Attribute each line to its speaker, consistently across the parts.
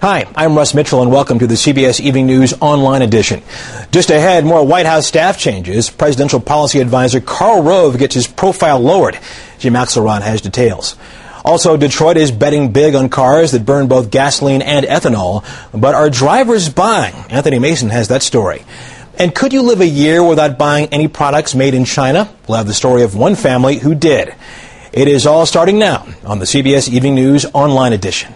Speaker 1: Hi, I'm Russ Mitchell, and welcome to the CBS Evening News Online Edition. Just ahead, more White House staff changes. Presidential Policy Advisor Karl Rove gets his profile lowered. Jim Axelrod has details. Also, Detroit is betting big on cars that burn both gasoline and ethanol. But are drivers buying? Anthony Mason has that story. And could you live a year without buying any products made in China? We'll have the story of one family who did. It is all starting now on the CBS Evening News Online Edition.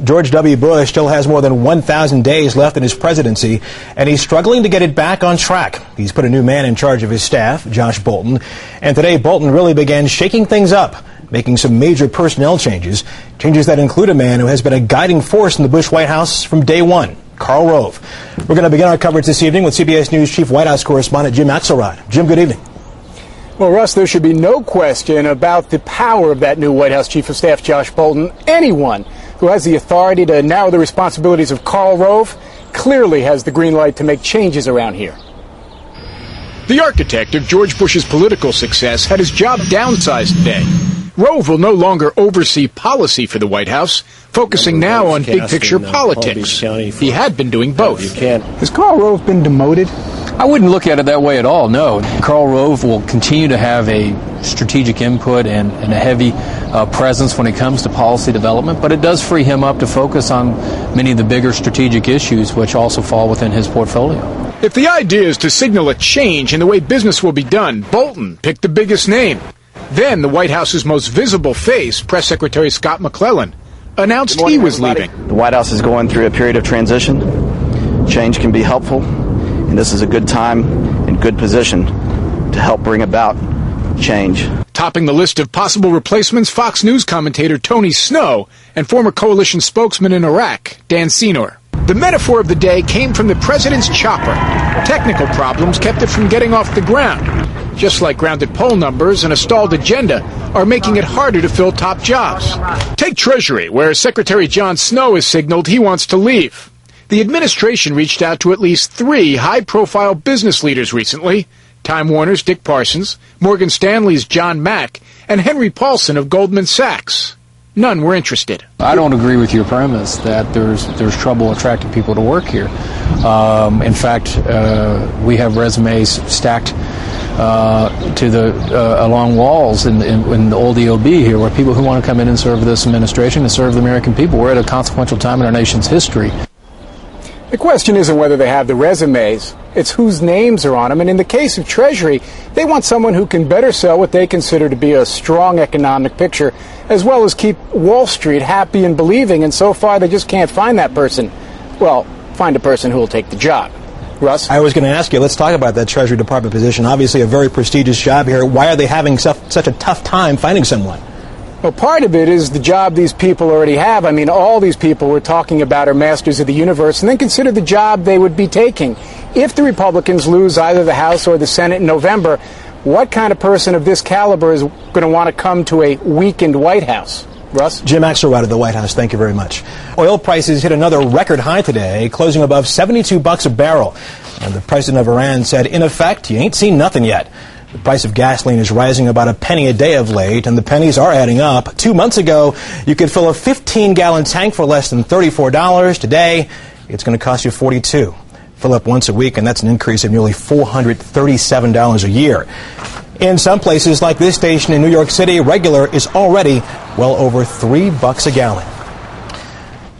Speaker 1: George W. Bush still has more than 1,000 days left in his presidency, and he's struggling to get it back on track. He's put a new man in charge of his staff, Josh Bolten, and today Bolten really began shaking things up, making some major personnel changes that include a man who has been a guiding force in the Bush White House from day one, Karl Rove. We're going to begin our coverage this evening with CBS News Chief White House correspondent Jim Axelrod. Jim, good evening.
Speaker 2: Well, Russ, there should be no question about the power of that new White House Chief of Staff, Josh Bolten. Anyone who has the authority to narrow the responsibilities of Karl Rove clearly has the green light to make changes around here.
Speaker 3: The architect of George Bush's political success had his job downsized today. Rove will no longer oversee policy for the White House, focusing now on big-picture politics. He had been doing both.
Speaker 2: Has Karl Rove been demoted?
Speaker 4: I wouldn't look at it that way at all, no. Karl Rove will continue to have a strategic input and a heavy presence when it comes to policy development, but it does free him up to focus on many of the bigger strategic issues which also fall within his portfolio.
Speaker 3: If the idea is to signal a change in the way business will be done, Bolten picked the biggest name. Then the White House's most visible face, Press Secretary Scott McClellan, announced he was leaving.
Speaker 5: The White House is going through a period of transition. Change can be helpful, and this is a good time and good position to help bring about change.
Speaker 3: Topping the list of possible replacements, Fox News commentator Tony Snow and former coalition spokesman in Iraq, Dan Senor. The metaphor of the day came from the president's chopper. Technical problems kept it from getting off the ground. Just like grounded poll numbers and a stalled agenda are making it harder to fill top jobs. Take Treasury, where Secretary John Snow has signaled he wants to leave. The administration reached out to at least 3 high-profile business leaders recently: Time Warner's Dick Parsons, Morgan Stanley's John Mack, and Henry Paulson of Goldman Sachs. None were interested.
Speaker 4: I don't agree with your premise that there's trouble attracting people to work here. In fact, we have resumes stacked to the along walls in the old EOB here, where people who want to come in and serve this administration and serve the American people. We're at a consequential time in our nation's history.
Speaker 2: The question isn't whether they have the resumes, it's whose names are on them. And in the case of Treasury, they want someone who can better sell what they consider to be a strong economic picture, as well as keep Wall Street happy and believing. And so far, they just can't find that person. Well, find a person who will take the job. Russ?
Speaker 1: I was going to ask you, let's talk about that Treasury Department position. Obviously a very prestigious job here. Why are they having such a tough time finding someone?
Speaker 2: Well, part of it is the job these people already have. I mean, all these people we're talking about are masters of the universe, and then consider the job they would be taking. If the Republicans lose either the House or the Senate in November, what kind of person of this caliber is going to want to come to a weakened White House? Russ?
Speaker 1: Jim Axelrod of the White House, thank you very much. Oil prices hit another record high today, closing above $72 a barrel. And the president of Iran said, in effect, you ain't seen nothing yet. The price of gasoline is rising about a penny a day of late, and the pennies are adding up. 2 months ago, you could fill a 15-gallon tank for less than $34. Today, it's going to cost you $42. Fill up once a week, and that's an increase of nearly $437 a year. In some places, like this station in New York City, regular is already well over $3 a gallon.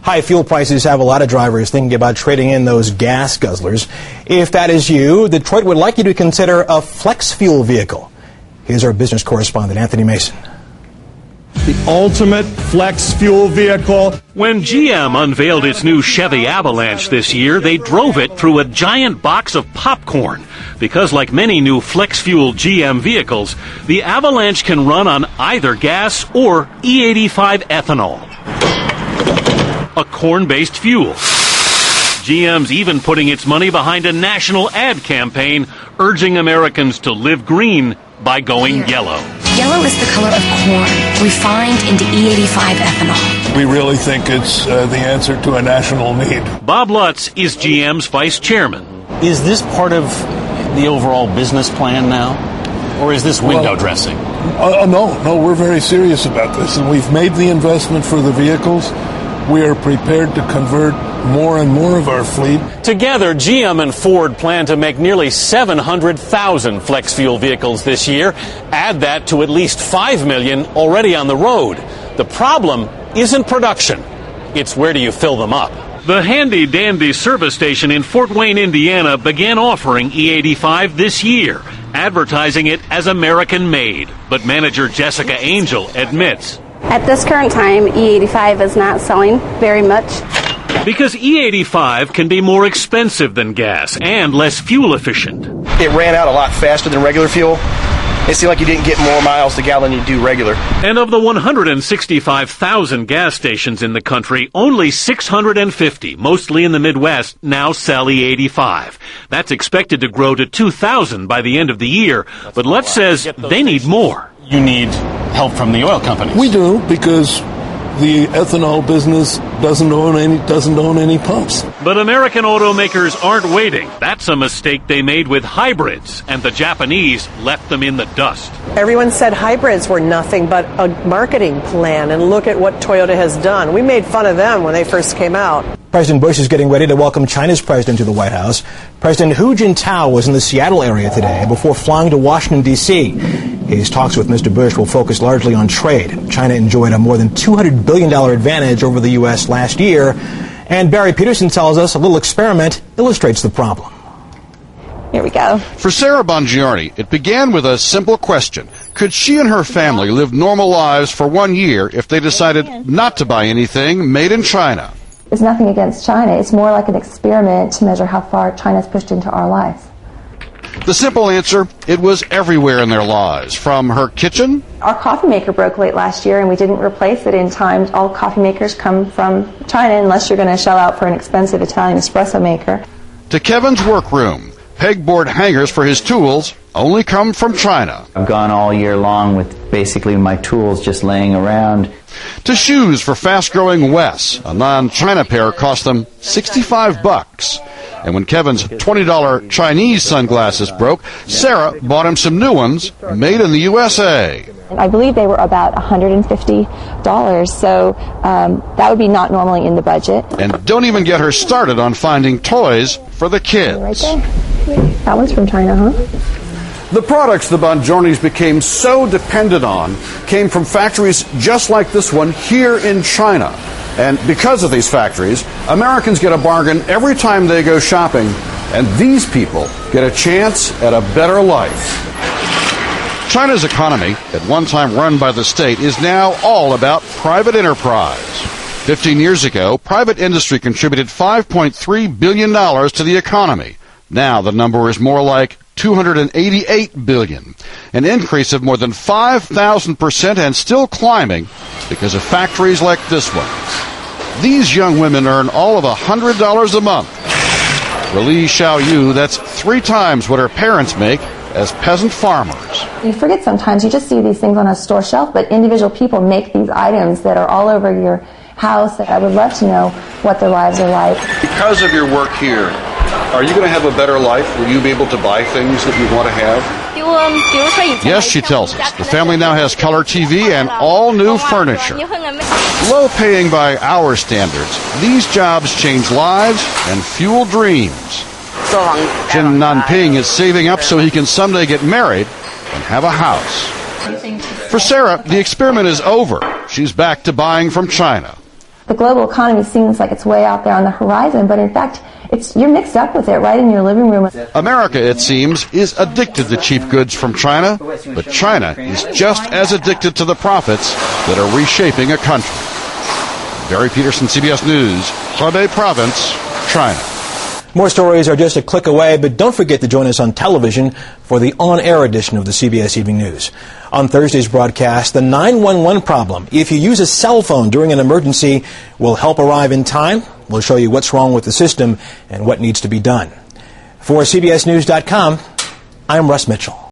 Speaker 1: High fuel prices have a lot of drivers thinking about trading in those gas guzzlers. If that is you, Detroit would like you to consider a flex fuel vehicle. Here's our business correspondent, Anthony Mason.
Speaker 6: The ultimate flex fuel vehicle.
Speaker 7: When GM unveiled its new Chevy Avalanche this year, they drove it through a giant box of popcorn. Because like many new flex fuel GM vehicles, the Avalanche can run on either gas or E85 ethanol, a corn-based fuel. GM's even putting its money behind a national ad campaign urging Americans to live green by going yellow.
Speaker 8: Yellow is the color of corn, refined into E85 ethanol.
Speaker 6: We really think it's the answer to a national need.
Speaker 7: Bob Lutz is GM's vice chairman.
Speaker 9: Is this part of the overall business plan now? Or is this window dressing?
Speaker 6: No, we're very serious about this. And we've made the investment for the vehicles. we are prepared to convert more and more of our fleet.
Speaker 9: Together, GM and Ford plan to make nearly 700,000 flex fuel vehicles this year. Add that to at least 5 million already on the road. The problem isn't production. It's where do you fill them up?
Speaker 7: The handy-dandy service station in Fort Wayne, Indiana began offering E85 this year, advertising it as American-made. But manager Jessica Angel admits,
Speaker 10: at this current time, E85 is not selling very much.
Speaker 7: Because E85 can be more expensive than gas and less fuel efficient.
Speaker 11: It ran out a lot faster than regular fuel. It seemed like you didn't get more miles to gallon than you do regular.
Speaker 7: And of the 165,000 gas stations in the country, only 650, mostly in the Midwest, now sell E85. That's expected to grow to 2,000 by the end of the year. But Lutz says they need more.
Speaker 9: You need help from the oil companies.
Speaker 6: We do, because the ethanol business doesn't own any pumps.
Speaker 7: But American automakers aren't waiting. That's a mistake they made with hybrids, and the Japanese left them in the dust.
Speaker 12: Everyone said hybrids were nothing but a marketing plan, and look at what Toyota has done. We made fun of them when they first came out.
Speaker 1: President Bush is getting ready to welcome China's president to the White House. President Hu Jintao was in the Seattle area today before flying to Washington, D.C. His talks with Mr. Bush will focus largely on trade. China enjoyed a more than $200 billion advantage over the U.S. last year. And Barry Peterson tells us a little experiment illustrates the problem.
Speaker 10: Here we go.
Speaker 13: For Sarah Bongiorni, it began with a simple question. Could she and her family live normal lives for 1 year if they decided not to buy anything made in China?
Speaker 14: It's nothing against China. It's more like an experiment to measure how far China's pushed into our lives.
Speaker 13: The simple answer, it was everywhere in their lives, from her kitchen.
Speaker 14: Our coffee maker broke late last year and we didn't replace it in time. All coffee makers come from China unless you're going to shell out for an expensive Italian espresso maker.
Speaker 13: To Kevin's workroom, pegboard hangers for his tools only come from China.
Speaker 15: I've gone all year long with basically my tools just laying around.
Speaker 13: To shoes for fast-growing Wes, a non-China pair cost them $65. And when Kevin's $20 Chinese sunglasses broke, Sarah bought him some new ones made in the USA.
Speaker 14: I believe they were about $150, so that would be not normally in the budget.
Speaker 13: And don't even get her started on finding toys for the kids.
Speaker 14: Right there. That one's from China, huh?
Speaker 16: The products the Bongiornis became so dependent on came from factories just like this one here in China. And because of these factories, Americans get a bargain every time they go shopping, and these people get a chance at a better life.
Speaker 13: China's economy, at one time run by the state, is now all about private enterprise. 15 years ago, private industry contributed $5.3 billion to the economy. Now the number is more like $288 billion, an increase of more than 5,000% and still climbing because of factories like this one. These young women earn all of $100 a month. For Li Xiaoyu, that's 3 times what her parents make as peasant farmers.
Speaker 14: You forget sometimes, you just see these things on a store shelf, but individual people make these items that are all over your house. I would love to know what their lives are like.
Speaker 16: Because of your work here, are you going to have a better life? Will you be able to buy things that you want to have?
Speaker 13: Yes, she tells us. The family now has color TV and all new furniture. Low paying by our standards, these jobs change lives and fuel dreams. Jin Nanping is saving up so he can someday get married and have a house. For Sarah, the experiment is over. She's back to buying from China.
Speaker 14: The global economy seems like it's way out there on the horizon, but in fact, you're mixed up with it right in your living room.
Speaker 13: America, it seems, is addicted to cheap goods from China, but China is just as addicted to the profits that are reshaping a country. Barry Peterson, CBS News, Hebei Province, China.
Speaker 1: More stories are just a click away, but don't forget to join us on television for the on-air edition of the CBS Evening News. On Thursday's broadcast, the 911 problem. If you use a cell phone during an emergency, will help arrive in time. We'll show you what's wrong with the system and what needs to be done. For CBSNews.com, I'm Russ Mitchell.